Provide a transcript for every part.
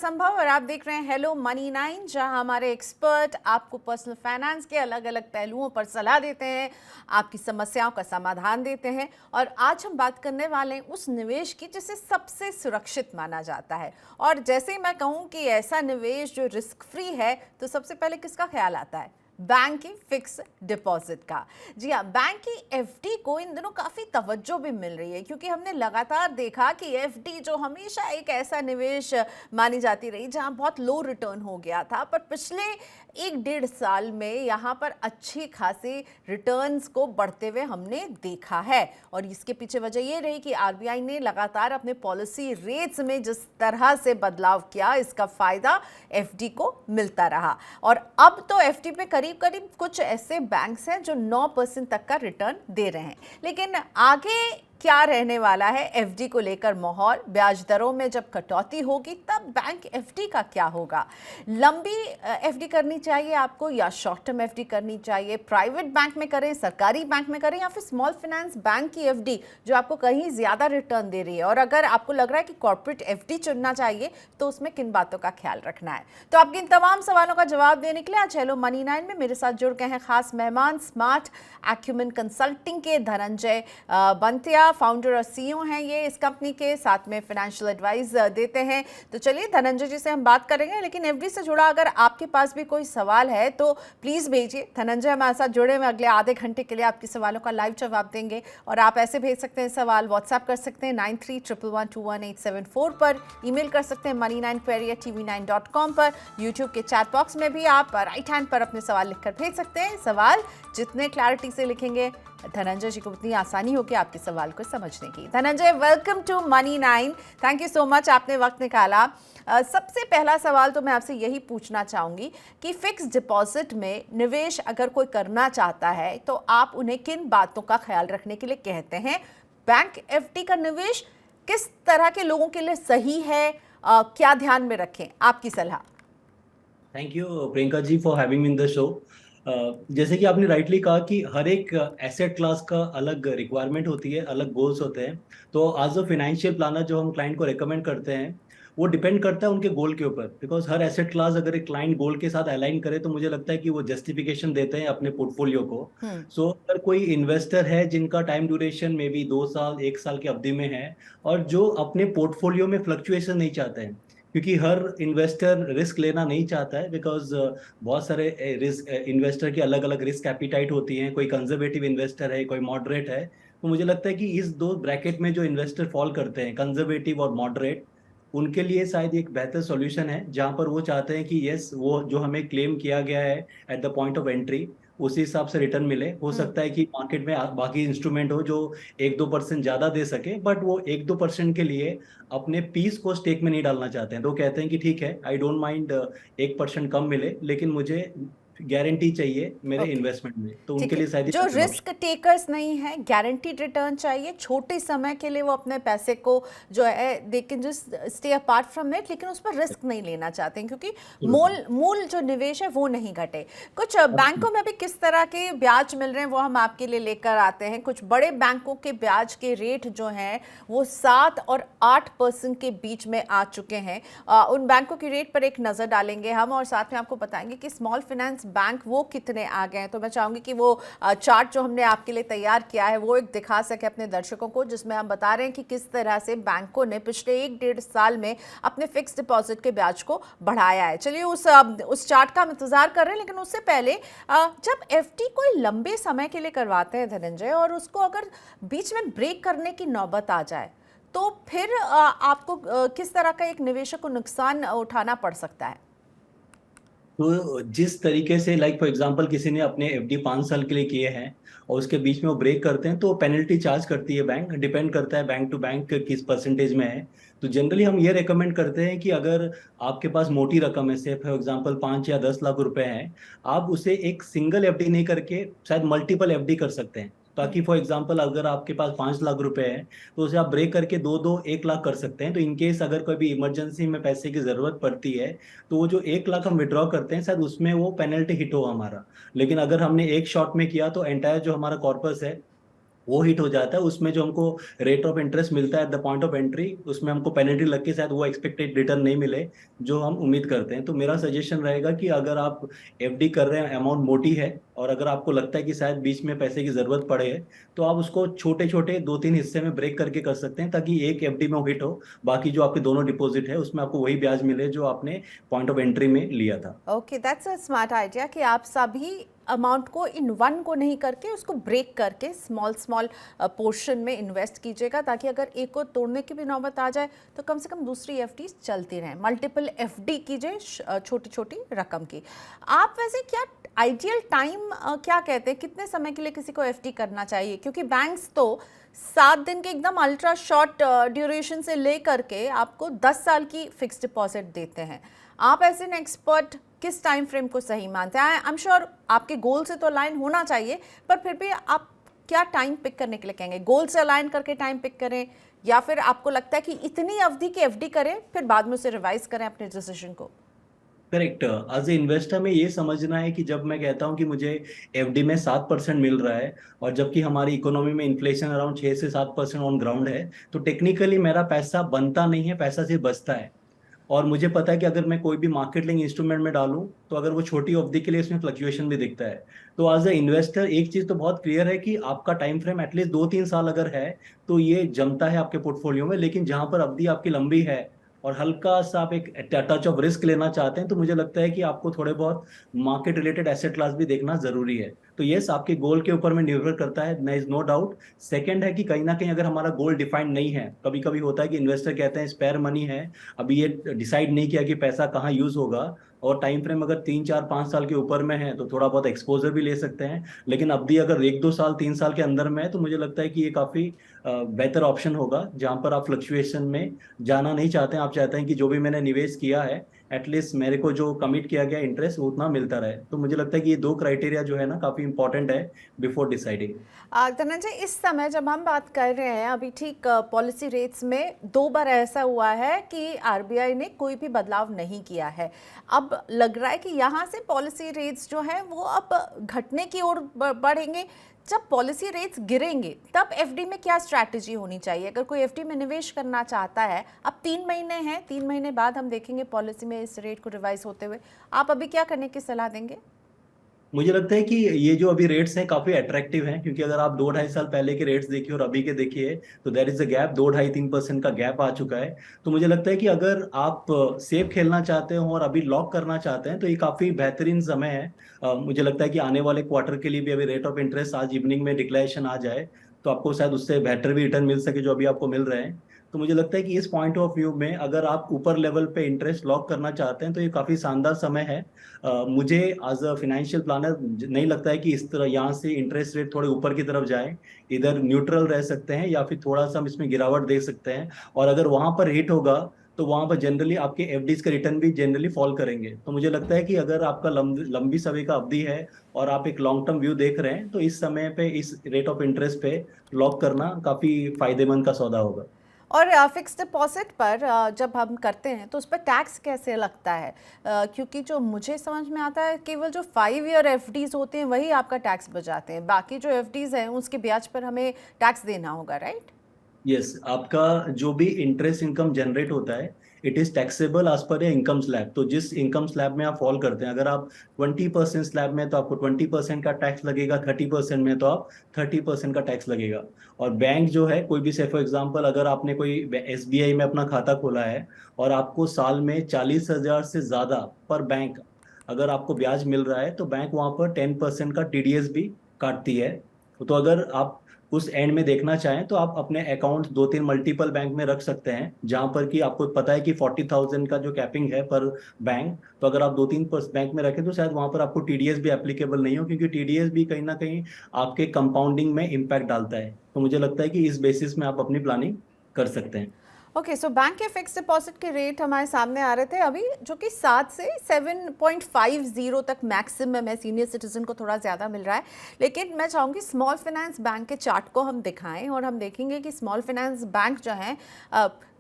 संभव और आप देख रहे हैं हेलो मनी 9, जहां हमारे एक्सपर्ट आपको पर्सनल फाइनेंस के अलग अलग पहलुओं पर सलाह देते हैं, आपकी समस्याओं का समाधान देते हैं। और आज हम बात करने वाले हैं उस निवेश की जिसे सबसे सुरक्षित माना जाता है। और जैसे ही मैं कहूं कि ऐसा निवेश जो रिस्क फ्री है, तो सबसे पहले किसका ख्याल आता है? बैंक की फिक्स डिपॉजिट का। जी हाँ, बैंक की एफडी को इन दिनों काफ़ी तवज्जो भी मिल रही है, क्योंकि हमने लगातार देखा कि एफडी जो हमेशा एक ऐसा निवेश मानी जाती रही जहां बहुत लो रिटर्न हो गया था, पर पिछले 1-1.5 साल में यहाँ पर अच्छी खासी रिटर्न्स को बढ़ते हुए हमने देखा है। और इसके पीछे वजह ये रही कि आरबीआई ने लगातार अपने पॉलिसी रेट्स में जिस तरह से बदलाव किया, इसका फायदा एफडी को मिलता रहा। और अब तो एफडी पे करीब करीब कुछ ऐसे बैंक्स हैं जो 9% तक का रिटर्न दे रहे हैं। लेकिन आगे क्या रहने वाला है एफडी को लेकर माहौल? ब्याज दरों में जब कटौती होगी तब बैंक एफडी का क्या होगा? लंबी एफडी करनी चाहिए आपको या शॉर्ट टर्म एफडी करनी चाहिए? प्राइवेट बैंक में करें, सरकारी बैंक में करें, या फिर स्मॉल फाइनेंस बैंक की एफडी जो आपको कहीं ज्यादा रिटर्न दे रही है? और अगर आपको लग रहा है कि कॉर्पोरेट एफडी चुनना चाहिए, तो उसमें किन बातों का ख्याल रखना है? तो आपके इन तमाम सवालों का जवाब देने के लिए आज हेलो मनी 9 में मेरे साथ जुड़ गए हैं खास मेहमान, स्मार्ट एक्यूमेन कंसल्टिंग के धनंजय बंतिया, फाउंडर और सीईओ हैं ये इस कंपनी के, साथ में फाइनेंशियल एडवाइस देते हैं। तो चलिए धनंजय जी से हम बात करेंगे, लेकिन एफडी से जुड़ा अगर आपके पास भी कोई सवाल है तो प्लीज भेजिए। धनंजय हमारे साथ जुड़े हुए, अगले आधे घंटे के लिए आपके सवालों का लाइव जवाब देंगे। और आप ऐसे भेज सकते हैं सवाल, व्हाट्सएप कर सकते हैं 9311211874 पर, ईमेल कर सकते हैं money9query@tv9.com पर, यूट्यूब के चैट बॉक्स में भी आप राइट हैंड पर अपने सवाल लिखकर भेज सकते हैं। सवाल जितने क्लैरिटी से लिखेंगे, धनंजय जी को उतनी आसानी होगी आपके सवाल को समझने की। Dhananjay, welcome to money 9। Thank you so much, आपने वक्त निकाला। सबसे पहला सवाल तो मैं आपसे यही पूछना चाहूंगी कि फिक्स डिपॉजिट में निवेश अगर कोई करना चाहता है तो आप उन्हें किन बातों का ख्याल रखने के लिए कहते हैं? बैंक एफडी का निवेश किस तरह के लोगों के लिए सही है? क्या ध्यान में रखें? आपकी सलाह। Thank you Priyanka ji for having me in the show. जैसे कि आपने राइटली कहा कि हर एक एसेट क्लास का अलग रिक्वायरमेंट होती है, अलग गोल्स होते हैं। तो एज अ फाइनेंशियल प्लानर जो हम क्लाइंट को रेकमेंड करते हैं, वो डिपेंड करता है उनके गोल के ऊपर। बिकॉज हर एसेट क्लास अगर एक क्लाइंट गोल के साथ अलाइन करे तो मुझे लगता है कि वो जस्टिफिकेशन देते हैं अपने पोर्टफोलियो को। सो अगर कोई इन्वेस्टर है जिनका टाइम ड्यूरेशन मे बी 2 साल 1 साल की अवधि में है, और जो अपने पोर्टफोलियो में फ्लक्चुएशन नहीं चाहते हैं, क्योंकि हर इन्वेस्टर रिस्क लेना नहीं चाहता है। बिकॉज बहुत सारे रिस्क इन्वेस्टर की अलग अलग रिस्क एपिटाइट होती है। कोई कंजर्वेटिव इन्वेस्टर है, कोई मॉडरेट है। तो मुझे लगता है कि इस दो ब्रैकेट में जो इन्वेस्टर फॉल करते हैं, कंजर्वेटिव और मॉडरेट, उनके लिए शायद एक बेहतर सॉल्यूशन है, जहां पर वो चाहते हैं कि यस, वो जो हमें क्लेम किया गया है at the point of entry, उसी हिसाब से रिटर्न मिले। हो सकता है कि मार्केट में बाकी इंस्ट्रूमेंट हो जो 1-2% ज्यादा दे सके, बट वो 1-2% के लिए अपने पीस को स्टेक में नहीं डालना चाहते हैं। तो कहते हैं कि ठीक है, आई डोंट माइंड 1% कम मिले, लेकिन मुझे गारंटी चाहिए मेरे ओके, इन्वेस्टमेंट में। तो ठीक उनके है। लिए शायद जो बेहतर ऑप्शन। रिस्क टेकर्स नहीं है, गारंटीड रिटर्न चाहिए, छोटे समय के लिए वो अपने पैसे को जो है they can just stay apart from it, लेकिन उस पर रिस्क नहीं लेना चाहते हैं, क्योंकि मूल जो निवेश है वो नहीं घटे। कुछ बैंकों में भी किस तरह के ब्याज मिल रहे हैं वो हम आपके लिए लेकर आते हैं। कुछ बड़े बैंकों के ब्याज के रेट जो हैं वो 7 और 8% के बीच में आ चुके हैं। उन बैंकों की रेट पर एक नज़र डालेंगे हम, और साथ में आपको बताएंगे कि स्मॉल फाइनेंस बैंक वो कितने आ गए हैं। तो मैं चाहूंगी कि वो चार्ट जो हमने आपके लिए तैयार किया है वो एक दिखा सके अपने दर्शकों को, जिसमें हम बता रहे हैं कि किस तरह से बैंकों ने पिछले 1-1.5 साल में अपने फिक्स डिपॉजिट के ब्याज को बढ़ाया है। चलिए उस चार्ट का हम इंतजार कर रहे हैं, लेकिन उससे पहले जब एफडी कोई लंबे समय के लिए करवाते हैं धनंजय, और उसको अगर बीच में ब्रेक करने की नौबत आ जाए, तो फिर आपको किस तरह का एक निवेशक को नुकसान उठाना पड़ सकता है? तो जिस तरीके से, लाइक फॉर एग्जांपल, किसी ने अपने एफडी 5 साल के लिए किए हैं और उसके बीच में वो ब्रेक करते हैं, तो पेनल्टी चार्ज करती है बैंक। डिपेंड करता है बैंक टू बैंक किस परसेंटेज में है। तो जनरली हम ये रेकमेंड करते हैं कि अगर आपके पास मोटी रकम है, से फॉर एग्जांपल 5 या 10 लाख रुपए हैं, आप उसे एक सिंगल एफडी नहीं करके शायद मल्टीपल एफडी कर सकते हैं। ताकि फॉर एग्जांपल अगर आपके पास 5 लाख रुपए है, तो उसे आप ब्रेक करके दो दो 1 लाख कर सकते हैं। तो इनकेस अगर कोई भी इमरजेंसी में पैसे की जरूरत पड़ती है, तो वो जो 1 लाख हम विड्रॉ करते हैं, शायद उसमें वो पेनल्टी हिट हो हमारा। लेकिन अगर हमने एक शॉट में किया तो एंटायर जो हमारा कॉर्पस है वो हिट हो जाता है, उसमें जो हमको रेट ऑफ इंटरेस्ट मिलता है at the point of entry, उसमें हमको पेनल्टी लग के शायद वो एक्सपेक्टेड रिटर्न नहीं मिले जो हम उम्मीद करते हैं। तो मेरा सजेशन रहेगा कि अगर आप एफडी कर रहे हैं, अमाउंट मोटी है, और अगर आपको लगता है कि शायद बीच में पैसे की जरूरत पड़े तो आप उसको छोटे छोटे 2-3 हिस्से में ब्रेक करके कर सकते हैं, ताकि एक एफडी में वो हिट हो, बाकी जो आपके दोनों डिपॉजिट है उसमें आपको वही ब्याज मिले जो आपने पॉइंट ऑफ एंट्री में लिया था। Okay, that's a smart idea कि आप सभी अमाउंट को इन वन को नहीं करके उसको ब्रेक करके स्मॉल स्मॉल पोर्शन में इन्वेस्ट कीजिएगा, ताकि अगर एक को तोड़ने की भी नौबत आ जाए तो कम से कम दूसरी एफडी चलती रहें। मल्टीपल एफडी कीजिए छोटी छोटी रकम की। आप वैसे क्या आइडियल टाइम क्या कहते हैं, कितने समय के लिए किसी को एफडी करना चाहिए? क्योंकि बैंक्स तो 7 दिन के एकदम अल्ट्रा शॉर्ट ड्यूरेशन से ले करके आपको 10 साल की फिक्स डिपॉजिट देते हैं। आप एज एन एक्सपर्ट किस टाइम फ्रेम को सही मानते हैं? आई एम श्योर आपके गोल से तो अलाइन होना चाहिए, पर फिर भी आप क्या टाइम पिक करने के लिए कहेंगे? गोल से अलाइन करके टाइम पिक करें, या फिर आपको लगता है कि इतनी अवधि की एफडी करें फिर बाद में उसे रिवाइज करें अपने डिसीजन को? करेक्ट। एज ए इन्वेस्टर में ये समझना है कि जब मैं कहता हूँ कि मुझे एफडी में 7% मिल रहा है, और जबकि हमारी इकोनॉमी में इन्फ्लेशन अराउंड 6 से 7% ऑन ग्राउंड है, तो टेक्निकली मेरा पैसा बनता नहीं है, पैसा सिर्फ बचता है। और मुझे पता है कि अगर मैं कोई भी मार्केट लिंक इंस्ट्रूमेंट में डालूं तो अगर वो छोटी अवधि के लिए इसमें फ्लक्चुएशन भी दिखता है। तो एज ए इन्वेस्टर एक चीज तो बहुत क्लियर है कि आपका टाइम फ्रेम एटलीस्ट 2-3 साल अगर है तो ये जमता है आपके पोर्टफोलियो में। लेकिन जहां पर अवधि आपकी लंबी है और हल्का सा आप एक टच ऑफ रिस्क लेना चाहते हैं, तो मुझे लगता है कि आपको थोड़े बहुत मार्केट रिलेटेड एसेट क्लास भी देखना जरूरी है। तो यस, आपके गोल के ऊपर में निर्भर करता है, there is no doubt. Second है कि कहीं ना कहीं अगर हमारा गोल डिफाइंड नहीं है, कभी कभी होता है कि इन्वेस्टर कहते हैं स्पेयर मनी है, अभी ये डिसाइड नहीं किया कि पैसा कहाँ यूज होगा, और टाइम फ्रेम अगर 3-4-5 साल के ऊपर में है तो थोड़ा बहुत एक्सपोजर भी ले सकते हैं। लेकिन अवधि अगर 1-2 साल 3 साल के अंदर में है तो मुझे लगता है कि ये काफी बेहतर ऑप्शन होगा, जहां पर आप फ्लक्चुएशन में जाना नहीं चाहते हैं। आप चाहते हैं कि जो भी मैंने निवेश किया है एटलीस्ट मेरे को जो कमिट किया गया इंटरेस्ट उतना मिलता रहे। तो मुझे लगता है कि ये दो क्राइटेरिया जो है ना काफी इंपॉर्टेंट है बिफोर डिसाइडिंग। धनंजय, इस समय जब हम बात कर रहे हैं अभी ठीक पॉलिसी रेट्स में 2 बार ऐसा हुआ है कि आरबीआई ने कोई भी बदलाव नहीं किया है। अब लग रहा है कि यहाँ से पॉलिसी रेट्स जो हैं वो अब घटने की ओर बढ़ेंगे। जब पॉलिसी रेट्स गिरेंगे तब एफडी में क्या स्ट्रैटेजी होनी चाहिए? अगर कोई एफडी में निवेश करना चाहता है, अब 3 महीने हैं, 3 महीने बाद हम देखेंगे पॉलिसी में इस रेट को रिवाइज होते हुए, आप अभी क्या करने की सलाह देंगे? मुझे लगता है कि ये जो अभी रेट्स हैं काफी अट्रैक्टिव हैं, क्योंकि अगर आप 2-2.5 साल पहले के रेट्स देखिए और अभी के देखिए तो देयर इज अ गैप, 2-2.5-3% का गैप आ चुका है। तो मुझे लगता है कि अगर आप सेफ खेलना चाहते हो और अभी लॉक करना चाहते हैं तो ये काफी बेहतरीन समय है। मुझे लगता है कि आने वाले क्वार्टर के लिए भी अभी रेट ऑफ इंटरेस्ट आज इवनिंग में डिक्लेरेशन आ जाए तो आपको शायद उससे बेहतर भी रिटर्न मिल सके जो अभी आपको मिल रहे हैं। तो मुझे लगता है कि इस पॉइंट ऑफ व्यू में अगर आप ऊपर लेवल पे इंटरेस्ट लॉक करना चाहते हैं तो ये काफी शानदार समय है। मुझे एज अ फाइनेंशियल प्लानर नहीं लगता है कि इस तरह यहाँ से इंटरेस्ट रेट थोड़े ऊपर की तरफ जाए, इधर न्यूट्रल रह सकते हैं या फिर थोड़ा सा हम इसमें गिरावट देख सकते हैं। और अगर वहां पर हिट होगा तो वहां पर जनरली आपके एफडीज के रिटर्न भी जनरली फॉल करेंगे। तो मुझे लगता है कि अगर आपका लंबी समय का अवधि है और आप एक लॉन्ग टर्म व्यू देख रहे हैं तो इस समय पे इस रेट ऑफ इंटरेस्ट पे लॉक करना काफी फायदेमंद का सौदा होगा। और फिक्स डिपॉजिट पर जब हम करते हैं तो उस पर टैक्स कैसे लगता है? क्योंकि जो मुझे समझ में आता है केवल जो 5 ईयर एफडीज होते हैं वही आपका टैक्स बचाते हैं, बाकी जो एफडीज हैं उसके ब्याज पर हमें टैक्स देना होगा, राइट? यस, आपका जो भी इंटरेस्ट इनकम जनरेट होता है it is taxable as per income slab. तो जिस इनकम स्लैब में आप फॉल करते हैं, अगर आप 20% स्लैब में तो आपको 20% का टैक्स लगेगा, 30% में तो आप 30% का टैक्स लगेगा। और बैंक जो है कोई भी, से फॉर एग्जाम्पल अगर आपने कोई एसबीआई में अपना खाता खोला है और आपको साल में 40,000 से ज्यादा पर बैंक अगर आपको ब्याज मिल रहा है तो बैंक वहां पर 10% का टीडीएस भी काटती है। तो अगर आप उस एंड में देखना चाहें तो आप अपने अकाउंट 2-3 मल्टीपल बैंक में रख सकते हैं, जहां पर कि आपको पता है कि 40,000 का जो कैपिंग है पर बैंक, तो अगर आप 2-3 बैंक में रखें तो शायद वहां पर आपको टीडीएस भी एप्लीकेबल नहीं हो, क्योंकि टीडीएस भी कहीं ना कहीं आपके कंपाउंडिंग में इम्पैक्ट डालता है। तो मुझे लगता है कि इस बेसिस में आप अपनी प्लानिंग कर सकते हैं। ओके, सो बैंक के फिक्स डिपॉजिट के रेट हमारे सामने आ रहे थे अभी, जो कि 7 से 7.50 तक मैक्सिमम है। सीनियर सिटीजन को थोड़ा ज़्यादा मिल रहा है, लेकिन मैं चाहूँगी स्मॉल फाइनेंस बैंक के चार्ट को हम दिखाएं और हम देखेंगे कि स्मॉल फाइनेंस बैंक जो हैं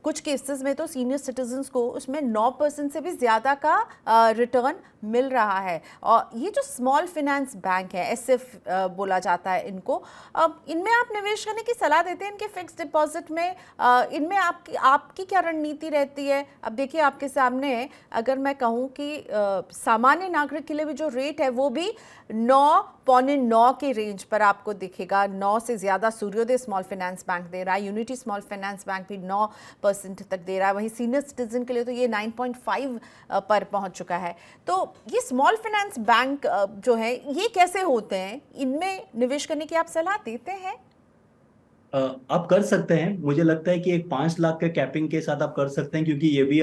कुछ केसेस में तो सीनियर सिटीजन्स को उसमें 9% से भी ज़्यादा का रिटर्न मिल रहा है। और ये जो स्मॉल फाइनेंस बैंक है, एसएफ बोला जाता है इनको, अब इनमें आप निवेश करने की सलाह देते हैं? इनके फिक्स डिपॉजिट में इनमें आपकी क्या रणनीति रहती है? अब देखिए आपके सामने अगर मैं कहूँ कि सामान्य नागरिक के लिए भी जो रेट है वो भी 9.9 के रेंज पर आपको दिखेगा। 9 से ज़्यादा सूर्योदय स्मॉल फाइनेंस बैंक दे रहा है, यूनिटी स्मॉल फाइनेंस बैंक भी 9% तक दे रहा है। वहीं सीनियर सिटीजन के लिए तो ये 9.5 पर पहुंच चुका है। तो ये स्मॉल फाइनेंस बैंक जो है ये कैसे होते हैं? इनमें निवेश करने की आप सलाह देते हैं? आप कर सकते हैं। मुझे लगता है कि एक 5 लाख के कैपिंग के साथ आप कर सकते हैं, क्योंकि ये भी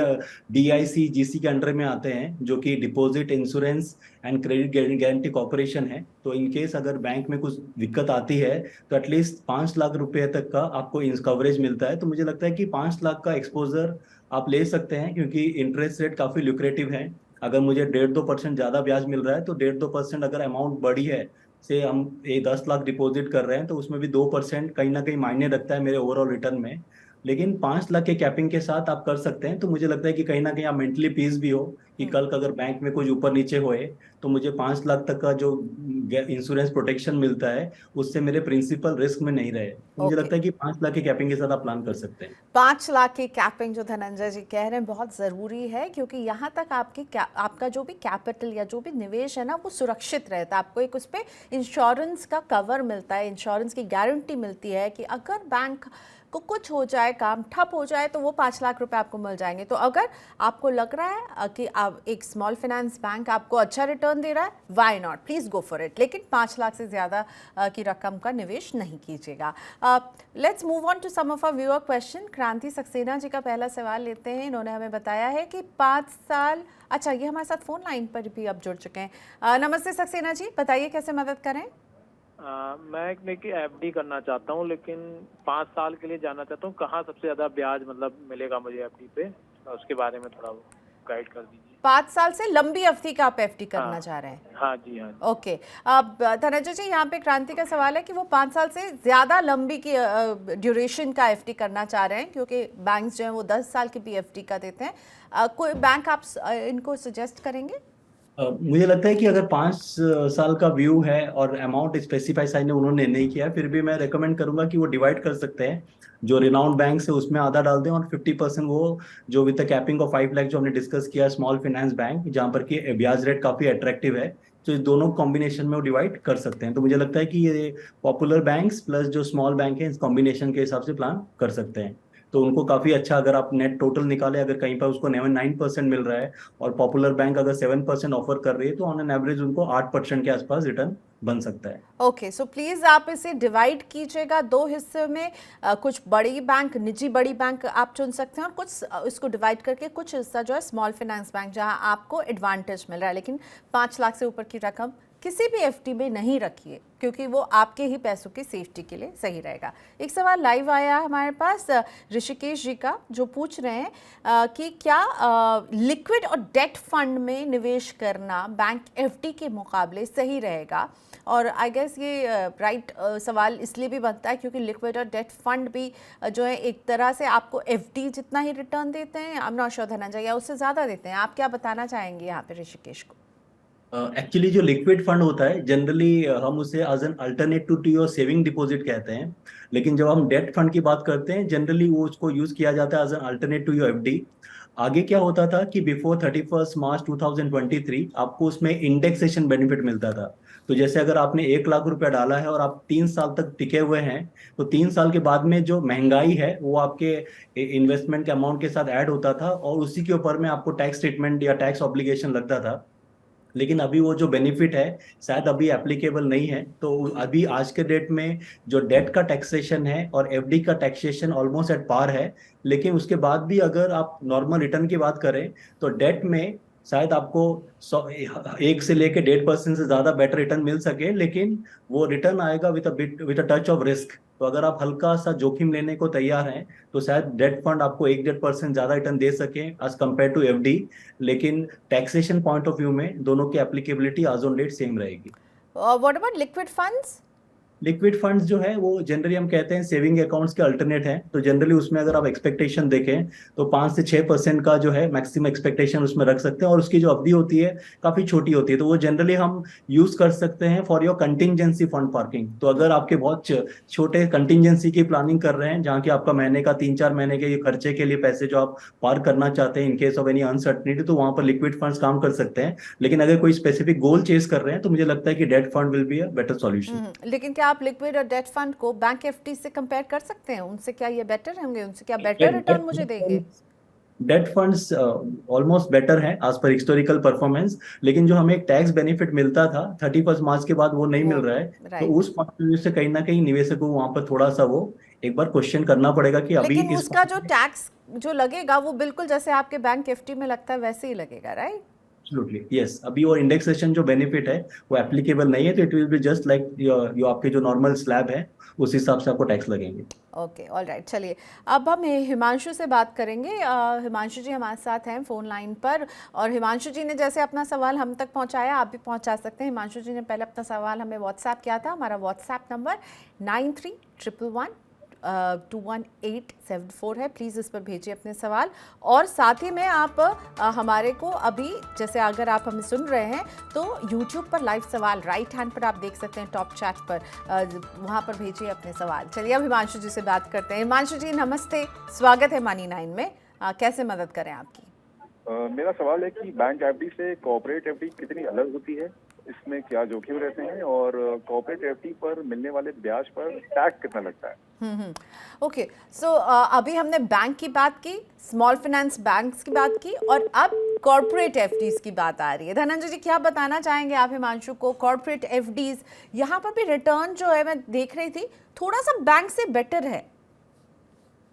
डीआईसी जीसी के अंडर में आते हैं, जो कि deposit insurance and credit guarantee corporation है। तो इन केस अगर बैंक में कुछ दिक्कत आती है तो एटलीस्ट 5 लाख रुपए तक का आपको कवरेज मिलता है। तो मुझे लगता है कि 5 लाख का एक्सपोजर आप ले सकते हैं, क्योंकि इंटरेस्ट रेट काफी ल्यूक्रेटिव है। अगर मुझे 1.5-2% ज्यादा ब्याज मिल रहा है तो 1.5-2% अगर अमाउंट बढ़ी है, से हम 10 लाख डिपॉजिट कर रहे हैं, तो उसमें भी 2% कहीं ना कहीं मायने रखता है मेरे ओवरऑल रिटर्न में। लेकिन 5 लाख के कैपिंग के साथ आप कर सकते हैं। तो मुझे लगता है कि कहीं ना कहीं आप मेंटली पीस भी हो कि कल का अगर बैंक में कुछ ऊपर नीचे होए तो मुझे 5 लाख तक का जो इंश्योरेंस प्रोटेक्शन मिलता है उससे मेरे प्रिंसिपल रिस्क में नहीं रहे। तो मुझे ओके, लगता है कि 5 लाख के कैपिंग के साथ आप प्लान कर सकते हैं। 5 लाख की कैपिंग जो धनंजय जी कह रहे हैं बहुत ज़रूरी है, क्योंकि यहाँ तक आपका जो भी कैपिटल या जो भी निवेश है ना वो सुरक्षित रहता है। आपको एक उस पर इंश्योरेंस का कवर मिलता है, इंश्योरेंस की गारंटी मिलती है कि अगर बैंक को कुछ हो जाए, काम ठप हो जाए, तो वो 5 लाख रुपए आपको मिल जाएंगे। तो अगर आपको लग रहा है कि आप एक स्मॉल फाइनेंस बैंक आपको अच्छा रिटर्न दे रहा है, why not, please go for it. लेकिन 5 लाख से ज़्यादा की रकम का निवेश नहीं कीजिएगा। Let's move on to some of a viewer question. Kranti Saxena जी का पहला सवाल लेते हैं। इन्होंने हमें बताया है कि 5 साल, अच्छा ये हमारे साथ फोन लाइन पर भी अब जुड़ चुके हैं। नमस्ते सक्सेना जी, बताइए कैसे मदद करें? मैं एक देखिए एफडी करना चाहता हूँ, लेकिन 5 साल के लिए जाना चाहता हूँ। कहाँ सबसे ज्यादा ब्याज मतलब मिलेगा मुझे एफडी पे, उसके बारे में थोड़ा गाइड कर दीजिए। 5 साल से लंबी अवधि का आप एफडी करना हाँ चाह रहे हैं? हाँ जी, हाँ जी। ओके। अब धनंजय जी, यहाँ पे क्रांति का सवाल है कि वो 5 साल से ज़्यादा लंबी की ड्यूरेशन का एफडी करना चाह रहे हैं, क्योंकि बैंक्स जो हैं वो 10 साल की भी एफडी का देते हैं। कोई बैंक आप इनको सजेस्ट करेंगे? मुझे लगता है कि अगर 5 साल का व्यू है और अमाउंट स्पेसिफाई साइड ने उन्होंने नहीं किया, फिर भी मैं रेकमेंड करूंगा कि वो डिवाइड कर सकते हैं। जो रिनाउंड बैंक है उसमें आधा डाल दें और 50% वो जो with the capping of 5 lakh जो हमने डिस्कस किया स्मॉल फाइनेंस बैंक, जहाँ पर कि ब्याज रेट काफी अट्रैक्टिव है, तो इस दोनों कॉम्बिनेशन में वो डिवाइड कर सकते हैं। तो मुझे लगता है कि ये पॉपुलर बैंक्स प्लस जो स्मॉल बैंक है इस कॉम्बिनेशन के हिसाब से प्लान कर सकते हैं। तो उनको काफी अच्छा, अगर आप नेट टोटल निकाले, अगर कहीं पर उसको 9% मिल रहा है और पॉपुलर बैंक अगर 7% ऑफर कर रही है, तो ऑन एन एवरेज उनको 8% के आसपास रिटर्न बन सकता है। ओके, सो प्लीज़ आप इसे डिवाइड कीजिएगा 2 हिस्से में। कुछ बड़ी बैंक, निजी बड़ी बैंक आप चुन सकते हैं, और कुछ इसको डिवाइड करके कुछ हिस्सा जो है स्मॉल फाइनेंस बैंक, जहां आपको एडवांटेज मिल रहा है। लेकिन 5 लाख से ऊपर की रकम किसी भी एफडी में नहीं रखिए, क्योंकि वो आपके ही पैसों की सेफ्टी के लिए सही रहेगा। एक सवाल लाइव आया हमारे पास ऋषिकेश जी का, जो पूछ रहे हैं कि क्या लिक्विड और डेट फंड में निवेश करना बैंक एफडी के मुकाबले सही रहेगा? और आई गेस ये राइट सवाल इसलिए भी बनता है क्योंकि लिक्विड और डेट फंड भी जो है एक तरह से आपको एफडी जितना ही रिटर्न देते हैं, I am not sure Dhananjay, या उससे ज़्यादा देते हैं। आप क्या बताना चाहेंगे यहाँ पे ऋषिकेश को? एक्चुअली जो लिक्विड फंड होता है जनरली हम उसे as an alternative to your saving deposit कहते हैं। लेकिन जब हम डेट फंड की बात करते हैं जनरली वो उसको यूज किया जाता है as an alternative to your FD. आगे क्या होता था कि बिफोर 31 मार्च 2023 आपको उसमें इंडेक्सेशन बेनिफिट मिलता था। तो जैसे अगर आपने 1 लाख रुपया डाला है और आप 3 साल तक टिके हुए हैं, तो 3 साल के बाद में जो महंगाई है वो आपके इन्वेस्टमेंट के अमाउंट के साथ ऐड होता था और उसी के ऊपर में आपको टैक्स ट्रीटमेंट या टैक्स ऑब्लिगेशन लगता था। लेकिन अभी वो जो बेनिफिट है शायद अभी एप्लीकेबल नहीं है। तो अभी आज के डेट में जो डेट का टैक्सेशन है और एफडी का टैक्सेशन ऑलमोस्ट एट पार है। लेकिन उसके बाद भी अगर आप नॉर्मल रिटर्न की बात करें तो डेट में शायद आपको 1 से लेके 1.5% से ज्यादा बेटर रिटर्न मिल सके, लेकिन वो रिटर्न आएगा with a touch of risk. तो अगर आप हल्का सा जोखिम लेने को तैयार हैं तो शायद डेट फंड आपको 1-1.5% ज्यादा रिटर्न दे सके एज कम्पेयर टू एफडी। लेकिन टैक्सेशन पॉइंट ऑफ व्यू में दोनों की एप्लीकेबिलिटी आज ऑन डेट सेम रहेगी। What about liquid funds? Liquid funds जो है वो जनरली हम कहते हैं सेविंग अकाउंट्स के अल्टरनेट हैं, तो जनरली उसमें अगर आप एक्सपेक्टेशन देखें तो 5 से 6% का जो है मैक्सिमम एक्सपेक्टेशन उसमें रख सकते हैं, और उसकी जो अवधि होती है काफी छोटी होती है, तो वो जनरली हम यूज कर सकते हैं for your contingency fund parking. तो अगर आपके बहुत छोटे कंटिंजेंसी की प्लानिंग कर रहे हैं जहाँ की आपका महीने का 3-4 महीने के खर्चे के लिए पैसे जो आप पार्क करना चाहते हैं in case of any uncertainty, तो वहां पर लिक्विड फंड्स काम कर सकते हैं। लेकिन अगर कोई स्पेसिफिक गोल चेस कर रहे हैं तो मुझे लगता है कि debt fund will be a better solution. लेकिन क्या आप लिक्विड और डेट फंड को बैंक एफडी से कंपेयर कर सकते हैं? उनसे क्या ये बेटर होंगे? उनसे क्या बेटर रिटर्न मुझे देंगे? डेट फंड्स ऑलमोस्ट बेटर है एज पर हिस्टोरिकल परफॉर्मेंस, लेकिन जो हमें एक टैक्स बेनिफिट मिलता था 31 मार्च के बाद वो नहीं मिल रहा है। तो राइट। उस पॉइंट ऑफ व्यू से कहीं ना कहीं निवेशक को वहां पर थोड़ा सा वो एक बार क्वेश्चन करना पड़ेगा कि अभी लेकिन इस उसका जो टैक्स जो लगेगा वो बिल्कुल जैसे आपके बैंक एफडी में लगता है वैसे ही लगेगा, राइट? एब्सोल्युटली यस, अभी वो इंडेक्सेशन जो बेनिफिट है वो एप्लीकेबल नहीं है, तो it will be just like जो आपके जो नॉर्मल स्लैब है उस हिसाब से आपको टैक्स लगेंगे। Okay, all right. चलिए अब हम हिमांशु से बात करेंगे। हिमांशु जी हमारे साथ हैं फ़ोन लाइन पर, और हिमांशु जी ने जैसे अपना सवाल हम तक पहुंचाया, आप भी पहुंचा सकते हैं। हिमांशु जी ने पहले अपना सवाल हमें व्हाट्सएप किया था। हमारा व्हाट्सएप नंबर 9311121874 है। प्लीज़ इस पर भेजिए अपने सवाल। और साथ ही में आप हमारे को अभी जैसे अगर आप हमें सुन रहे हैं तो यूट्यूब पर लाइव सवाल राइट हैंड पर आप देख सकते हैं, टॉप चैट पर वहाँ पर भेजिए अपने सवाल। चलिए अब हिमांशु जी से बात करते हैं। हिमांशु जी नमस्ते, स्वागत है मनी 9 में। कैसे मदद करें आपकी? मेरा सवाल है कि बैंक एफडी से कॉर्पोरेट एफडी कितनी अलग होती है, इसमें क्या जोखिम रहते हैं, और कॉर्पोरेट एफडी पर मिलने वाले ब्याज पर टैक्स कितना लगता है? ओके, सो अभी हमने बैंक की बात की, स्मॉल फाइनेंस बैंक्स की बात की, और अब कॉर्पोरेट एफडीज की बात आ रही है। धनंजय जी क्या बताना चाहेंगे आप हिमांशु को? कॉर्पोरेट एफडीज यहाँ पर भी रिटर्न जो है मैं देख रही थी थोड़ा सा बैंक से बेटर है।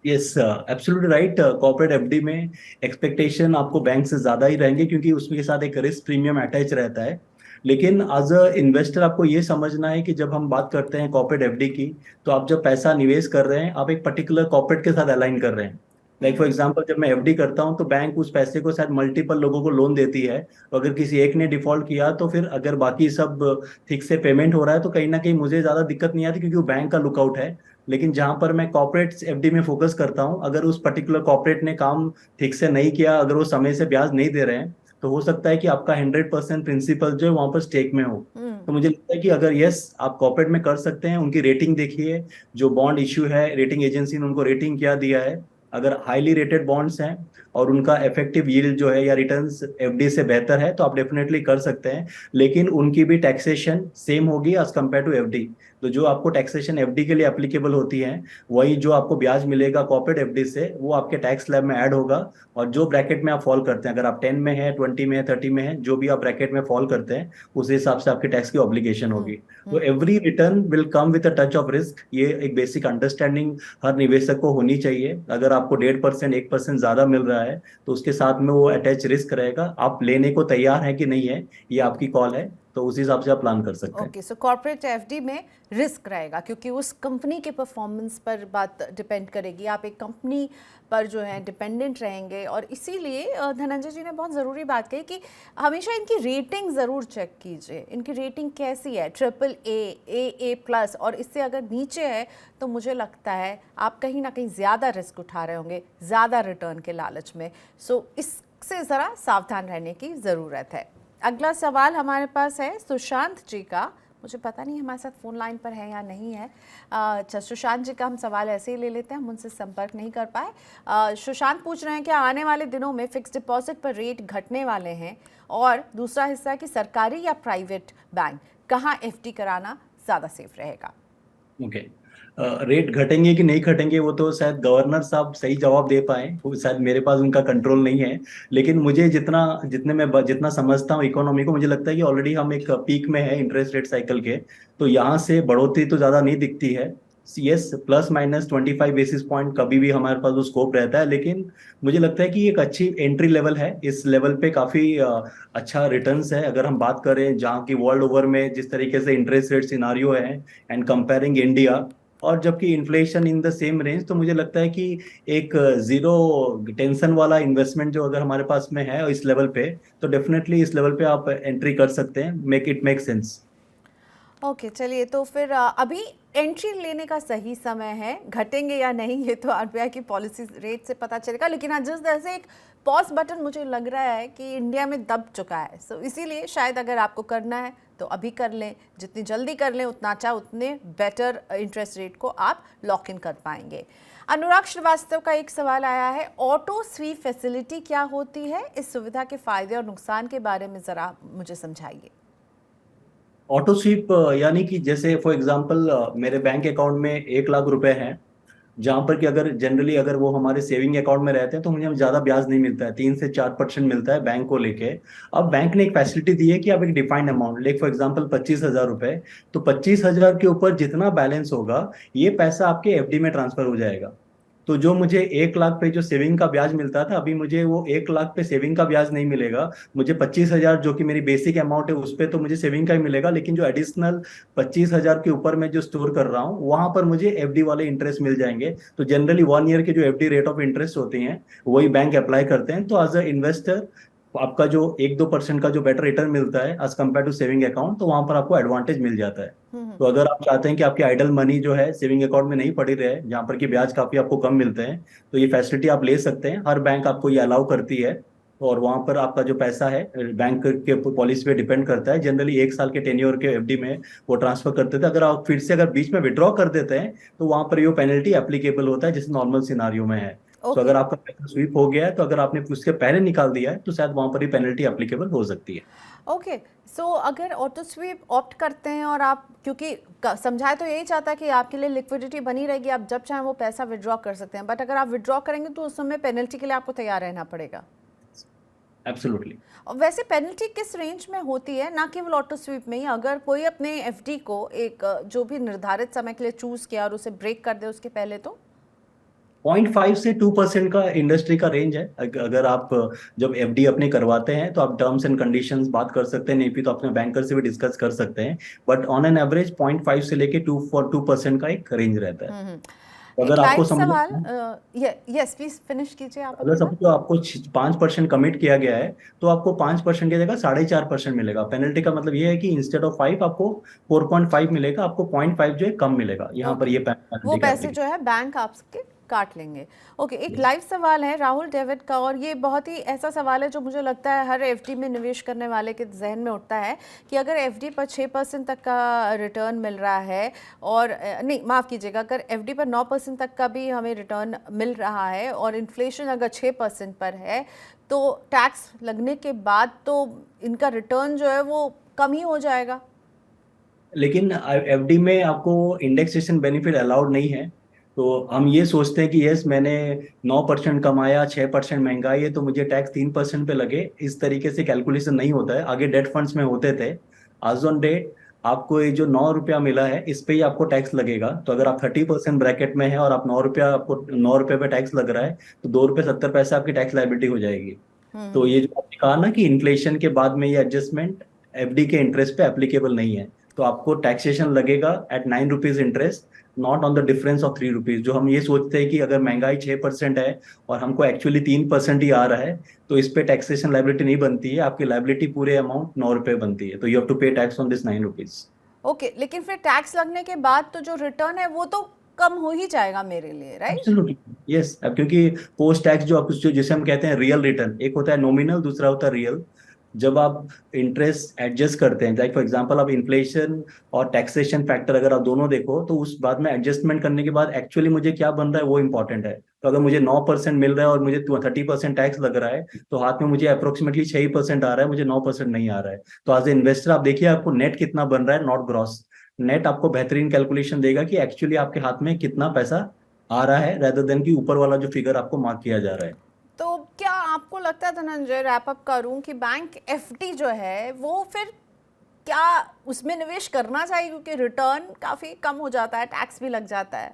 Yes, absolutely right. Corporate FD में एक्सपेक्टेशन आपको बैंक से ज्यादा ही रहेंगे क्योंकि उसके साथ एक रिस्क प्रीमियम अटैच रहता है। लेकिन एज अ इन्वेस्टर आपको ये समझना है कि जब हम बात करते हैं कॉर्पोरेट एफडी की, तो आप जब पैसा निवेश कर रहे हैं आप एक पर्टिकुलर कॉर्पोरेट के साथ अलाइन कर रहे हैं। लाइक फॉर एग्जांपल जब मैं एफडी करता हूं तो बैंक उस पैसे को शायद मल्टीपल लोगों को लोन देती है, तो अगर किसी एक ने डिफॉल्ट किया तो फिर अगर बाकी सब ठीक से पेमेंट हो रहा है तो कहीं ना कहीं मुझे ज्यादा दिक्कत नहीं आती क्योंकि वो बैंक का लुकआउट है। लेकिन जहां पर मैं कॉर्पोरेट एफडी में फोकस करता हूं, अगर उस पर्टिकुलर कॉर्पोरेट ने काम ठीक से नहीं किया, अगर वो समय से ब्याज नहीं दे रहे हैं, तो हो सकता है कि आपका 100% प्रिंसिपल जो है वहां पर स्टेक में हो। तो मुझे लगता है कि अगर यस आप कॉर्पोरेट में कर सकते हैं, उनकी रेटिंग देखिए, जो बॉन्ड इश्यू है रेटिंग एजेंसी ने उनको रेटिंग क्या दिया है, अगर हाईली रेटेड बॉन्ड्स हैं और उनका इफेक्टिव यील्ड जो है या रिटर्न्स एफडी से बेहतर है तो आप डेफिनेटली कर सकते हैं। लेकिन उनकी भी टैक्सेशन सेम होगी एज कम्पेयर टू एफडी। तो जो आपको टैक्सेशन एफडी के लिए एप्लीकेबल होती है वही जो आपको ब्याज मिलेगा कॉर्पोरेट एफडी से वो आपके टैक्स स्लैब में ऐड होगा। और जो ब्रैकेट में आप फॉल करते हैं, अगर आप 10 में है, 20 में है, 30 में है, जो भी आप ब्रैकेट में फॉल करते हैं उस हिसाब से आपकी टैक्स की ऑब्लिगेशन होगी। तो every return will come with a touch of risk, ये एक बेसिक अंडरस्टैंडिंग हर निवेशक को होनी चाहिए। अगर आपको 1.5% 1% ज्यादा मिल रहा है तो उसके साथ में वो अटैच रिस्क रहेगा। आप लेने को तैयार है कि नहीं है ये आपकी कॉल है, तो उस हिसाब से आप प्लान कर सकते हैं। ओके, सो कॉर्पोरेट एफडी में रिस्क रहेगा क्योंकि उस कंपनी के परफॉर्मेंस पर बात डिपेंड करेगी। आप एक कंपनी पर जो है डिपेंडेंट रहेंगे, और इसीलिए धनंजय जी ने बहुत ज़रूरी बात कही कि हमेशा इनकी रेटिंग ज़रूर चेक कीजिए। इनकी रेटिंग कैसी है? AAA+, और इससे अगर नीचे है तो मुझे लगता है आप कहीं ना कहीं ज़्यादा रिस्क उठा रहे होंगे, ज़्यादा रिटर्न के लालच में। सो इससे ज़रा सावधान रहने की ज़रूरत है। अगला सवाल हमारे पास है सुशांत जी का। मुझे पता नहीं हमारे साथ फ़ोन लाइन पर है या नहीं है। अच्छा, सुशांत जी का हम सवाल ऐसे ही ले लेते हैं, हम उनसे संपर्क नहीं कर पाए। सुशांत पूछ रहे हैं कि आने वाले दिनों में फिक्स डिपॉजिट पर रेट घटने वाले हैं, और दूसरा हिस्सा है कि सरकारी या प्राइवेट बैंक कहाँ एफडी कराना ज़्यादा सेफ रहेगा? ओके, रेट घटेंगे कि नहीं घटेंगे वो तो शायद गवर्नर साहब सही जवाब दे पाए, वो शायद मेरे पास उनका कंट्रोल नहीं है। लेकिन मुझे जितना समझता हूँ इकोनॉमी को, मुझे लगता है कि ऑलरेडी हम एक पीक में है इंटरेस्ट रेट साइकिल के, तो यहाँ से बढ़ोतरी तो ज़्यादा नहीं दिखती है। यस, ±25 बेसिस पॉइंट कभी भी हमारे पास वो स्कोप रहता है, लेकिन मुझे लगता है कि एक अच्छी एंट्री लेवल है। इस लेवल पे काफ़ी अच्छा रिटर्न्स है। अगर हम बात करें जहाँ की वर्ल्ड ओवर में जिस तरीके से इंटरेस्ट रेट सिनारियो है एंड कंपेयरिंग इंडिया, और जबकि inflation in the same range, तो मुझे लगता है कि एक जीरो टेंशन वाला इन्वेस्टमेंट जो अगर हमारे पास में है इस लेवल पे, तो डेफिनेटली इस लेवल पे आप एंट्री कर सकते हैं। Make sense. ओके, चलिए तो फिर अभी एंट्री लेने का सही समय है, घटेंगे या नहीं ये तो आरबीआई की पॉलिसी रेट से पता चलेगा, लेकिन हाँ जिस तरह से एक पॉज बटन मुझे लग रहा है कि इंडिया में दब चुका है, सो इसीलिए शायद अगर आपको करना है तो अभी कर लें, जितनी जल्दी कर लें उतना अच्छा, उतने बेटर इंटरेस्ट रेट को आप लॉक इन कर पाएंगे। अनुराग श्रीवास्तव का एक सवाल आया है, ऑटो स्वीप फैसिलिटी क्या होती है, इस सुविधा के फायदे और नुकसान के बारे में ज़रा मुझे समझाइए। ऑटो स्वीप यानी कि जैसे फॉर एग्जांपल मेरे बैंक अकाउंट में 1 लाख रुपए हैं, जहां पर कि अगर जनरली अगर वो हमारे सेविंग अकाउंट में रहते हैं तो मुझे ज्यादा ब्याज नहीं मिलता है, 3 से 4% मिलता है बैंक को लेके। अब बैंक ने एक फैसिलिटी दी है कि आप एक defined amount like for example 25,000 रुपए, तो 25,000 के ऊपर जितना बैलेंस होगा ये पैसा आपके एफडी में ट्रांसफर हो जाएगा। तो जो मुझे 1 लाख पे जो सेविंग का ब्याज मिलता था, अभी मुझे वो 1 लाख पे सेविंग का ब्याज नहीं मिलेगा। मुझे 25,000 जो कि मेरी बेसिक अमाउंट है उस पे तो मुझे सेविंग का ही मिलेगा, लेकिन जो एडिशनल 25,000 के ऊपर मैं जो स्टोर कर रहा हूँ वहां पर मुझे एफडी वाले इंटरेस्ट मिल जाएंगे। तो जनरली 1 ईयर के जो एफडी रेट ऑफ इंटरेस्ट होती हैं वही बैंक अप्लाई करते हैं। तो एज अ इन्वेस्टर आपका जो 1-2% का जो बेटर रिटर्न मिलता है as compare to saving account, तो वहां पर आपको एडवांटेज मिल जाता है। तो अगर आप चाहते हैं कि आपकी आइडल मनी जो है सेविंग अकाउंट में नहीं पड़ी रहे, जहां पर कि ब्याज काफी आपको कम मिलते हैं, तो ये फैसिलिटी आप ले सकते हैं। हर बैंक आपको ये अलाउ करती है, और वहां पर आपका जो पैसा है बैंक के पॉलिसी पे डिपेंड करता है। जनरली 1 साल के टेन्योर के एफडी में वो ट्रांसफर करते थे। अगर आप फिर से अगर बीच में विड्रॉ कर देते हैं तो वहां पर ये पेनल्टी एप्लीकेबल होता है जैसे नॉर्मल सिनारियो में है। तो अगर आपका पैसा स्वीप हो गया है, तो अगर आपने उसके पहले निकाल दिया है तो शायद वहां पर ही पेनल्टी एप्लीकेबल हो सकती है। ओके, सो अगर ऑटो स्वीप ऑप्ट करते हैं और आप, क्योंकि समझाए तो यही चाहता है कि आपके लिए लिक्विडिटी बनी रहेगी, आप जब चाहें वो पैसा विड्रॉ कर सकते हैं, बट अगर आप विड्रॉ करेंगे तो उस समय पेनल्टी के लिए आपको तैयार रहना पड़ेगा। एब्सोल्युटली। और वैसे पेनल्टी किस रेंज में होती है, ना केवल ऑटो स्वीप में ही, अगर कोई अपने एफडी को एक जो भी निर्धारित समय के लिए चूज किया और उसे ब्रेक कर दे उसके पहले, तो 0.5 से 2% का इंडस्ट्री का रेंज है। अगर आप जब एफडी अपने करवाते हैं तो आप टर्म्स एंड कंडीशंस बात कर सकते हैं, नहीं भी तो अपने बैंकर से भी डिस्कस कर सकते हैं। बट ऑन एन एवरेज 0.5 से लेके 2% का एक रेंज रहता है। तो एक अगर आपको लाइव समझ सवाल, यस प्लीज फिनिश कीजिए आप अगर अपनी समझ लो आपको 5% कमिट किया गया है, तो आपको 5% की जगह 4.5% मिलेगा। पेनल्टी का मतलब ये है कि इंस्टेड ऑफ 5 आपको 4.5 मिलेगा, आपको 0.5 जो है कम मिलेगा। यहाँ पर ये वो पेनल्टी पैसे जो है बैंक आपके काट लेंगे। ओके, एक लाइव सवाल है राहुल डेविड का, और ये बहुत ही ऐसा सवाल है जो मुझे लगता है हर एफडी में निवेश करने वाले के जहन में उठता है कि अगर एफडी पर 6% तक का रिटर्न मिल रहा है, और नहीं माफ़ कीजिएगा, अगर एफडी पर 9% तक का भी हमें रिटर्न मिल रहा है और इन्फ्लेशन अगर 6% पर है, तो टैक्स लगने के बाद तो इनका रिटर्न जो है वो कम ही हो जाएगा। लेकिन एफडी में आपको इंडेक्सेशन बेनिफिट अलाउड नहीं है। तो हम ये सोचते हैं कि यस मैंने 9% कमाया, 6% महंगाई है तो मुझे टैक्स 3% पे लगे, इस तरीके से कैलकुलेशन नहीं होता है। आगे डेट फंड्स में होते थे। आज ऑन डेट आपको ये जो 9 रुपया मिला है इस पे ही आपको टैक्स लगेगा। तो अगर आप 30% ब्रैकेट में है और आप 9 रुपया, आपको 9 रुपये पे टैक्स लग रहा है, तो 2 रुपये 70 पैसे आपकी टैक्स लाइबिलिटी हो जाएगी। तो ये जो आपने कहा ना कि इन्फ्लेशन के बाद में ये एडजस्टमेंट एफडी के इंटरेस्ट पे एप्लीकेबल नहीं है, तो आपको टैक्सेशन लगेगा at 9 rupees interest, not on the difference of 3 rupees. जो हम ये सोचते हैं कि अगर महंगाई 6% है और हमको एक्चुअली 3% ही आ रहा है, तो इस पे टैक्सेशन लाइबिलिटी नहीं बनती है, आपकी लाइबिलिटी पूरे अमाउंट 9 रुपए बनती है। तो यू हैव टू पे tax on this 9 rupees. Okay, लेकिन फिर टैक्स लगने के बाद तो जो रिटर्न है वो तो कम हो ही जाएगा मेरे लिए, राइट? Absolutely yes. अब क्योंकि पोस्ट टैक्स जो आप जिसे हम कहते हैं रियल रिटर्न, एक होता है नॉमिनल, दूसरा होता है रियल। जब आप इंटरेस्ट एडजस्ट करते हैं, लाइक फॉर एग्जांपल आप इन्फ्लेशन और टैक्सेशन फैक्टर अगर आप दोनों देखो, तो उस बाद में एडजस्टमेंट करने के बाद एक्चुअली मुझे क्या बन रहा है वो इंपॉर्टेंट है। तो अगर मुझे 9% मिल रहा है और मुझे 30% टैक्स लग रहा है, तो हाथ में मुझे अप्रोक्सीमेटली 6% आ रहा है, मुझे 9% नहीं आ रहा है। तो एज ए इन्वेस्टर आप देखिए आपको नेट कितना बन रहा है, नॉट ग्रॉस। नेट आपको बेहतरीन कैलकुलेशन देगा कि एक्चुअली आपके हाथ में कितना पैसा आ रहा है, रेदर देन कि ऊपर वाला जो फिगर आपको मार्क किया जा रहा है। तो क्या आपको लगता है, धनंजय रैप अप करूं, कि बैंक एफडी जो है वो फिर क्या उसमें निवेश करना चाहिए, क्योंकि रिटर्न काफी कम हो जाता है, टैक्स भी लग जाता है?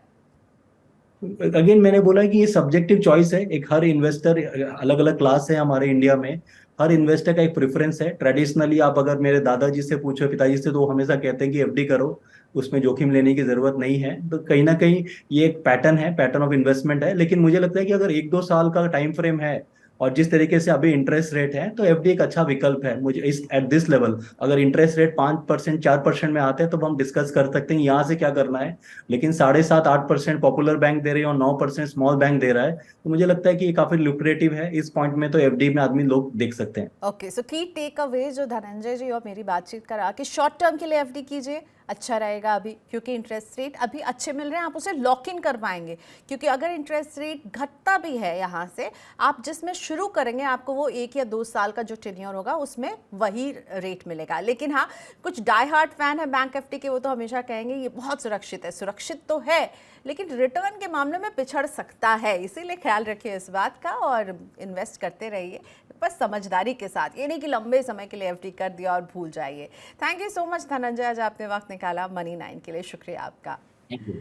अगेन मैंने बोला कि ये सब्जेक्टिव चॉइस है। एक हर इन्वेस्टर, अलग अलग क्लास है हमारे इंडिया में, हर इन्वेस्टर का एक प्रेफरेंस है। ट्रेडिशनली आप अगर मेरे दादाजी से पूछो, पिताजी से, तो वो हमेशा कहते हैं कि एफडी करो, उसमें जोखिम लेने की जरूरत नहीं है। तो कहीं ना कहीं ये एक पैटर्न है, पैटर्न ऑफ इन्वेस्टमेंट है। लेकिन मुझे लगता है कि अगर 1-2 साल का टाइम फ्रेम है और जिस तरीके से अभी इंटरेस्ट रेट है तो एफडी एक अच्छा विकल्प है मुझे इस एट दिस लेवल। अगर इंटरेस्ट रेट 5% 4% में आते हैं तो हम डिस्कस कर सकते हैं यहाँ से क्या करना है, लेकिन 7.5-8% पॉपुलर बैंक दे रही है और 9% स्मॉल बैंक दे रहा है, तो मुझे लगता है कि ये काफी लुक्रेटिव है इस पॉइंट में, तो एफडी में आदमी लोग देख सकते हैं। ओके, सो की टेक अवे जो धनंजय जी और मेरी बातचीत करा कि शॉर्ट टर्म के लिए एफडी कीजिए, अच्छा रहेगा अभी, क्योंकि इंटरेस्ट रेट अभी अच्छे मिल रहे हैं, आप उसे लॉक इन कर पाएंगे। क्योंकि अगर इंटरेस्ट रेट घटता भी है यहाँ से, आप जिसमें शुरू करेंगे आपको वो 1 या 2 साल का जो टेन्योर होगा उसमें वही रेट मिलेगा। लेकिन हाँ, कुछ डाई हार्ड फैन है बैंक एफडी के, वो तो हमेशा कहेंगे ये बहुत सुरक्षित है। सुरक्षित तो है, लेकिन रिटर्न के मामले में पिछड़ सकता है, इसीलिए ख्याल रखिए इस बात का और इन्वेस्ट करते रहिए, बस समझदारी के साथ। ये नहीं कि लंबे समय के लिए एफडी कर दिया और भूल जाइए। Thank you so much Dhananjay, आज आपने वक्त निकाला मनी 9 के लिए, शुक्रिया आपका। Thank you.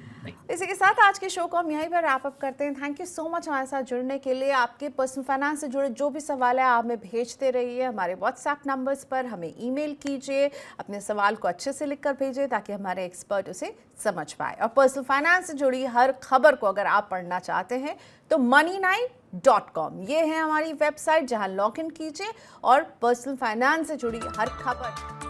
इसी के साथ आज के शो को हम यहीं पर रैप अप करते हैं। थैंक यू सो मच हमारे साथ जुड़ने के लिए। आपके पर्सनल फाइनेंस से जुड़े जो भी सवाल है आप हमें भेजते रहिए हमारे व्हाट्सएप नंबर्स पर, हमें ईमेल कीजिए, अपने सवाल को अच्छे से लिखकर भेजिए ताकि हमारे एक्सपर्ट उसे समझ पाए। और पर्सनल फाइनेंस से जुड़ी हर खबर को अगर आप पढ़ना चाहते हैं तो money9.com ये है हमारी वेबसाइट, जहां लॉग इन कीजिए और पर्सनल फाइनेंस से जुड़ी हर खबर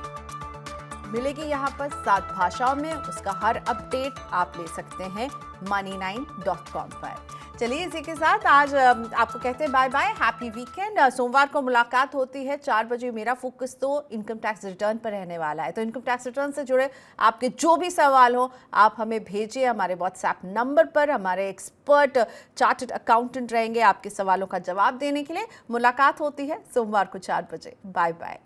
मिलेगी यहाँ पर 7 भाषाओं में। उसका हर अपडेट आप ले सकते हैं money9.com पर। चलिए इसी के साथ आज आपको कहते हैं बाय बाय, हैप्पी वीकेंड। सोमवार को मुलाकात होती है 4 बजे। मेरा फोकस तो इनकम टैक्स रिटर्न पर रहने वाला है, तो इनकम टैक्स रिटर्न से जुड़े आपके जो भी सवाल हो आप हमें भेजिए हमारे व्हाट्सएप नंबर पर। हमारे एक्सपर्ट चार्टर्ड अकाउंटेंट रहेंगे आपके सवालों का जवाब देने के लिए। मुलाकात होती है सोमवार को 4 बजे। Bye bye.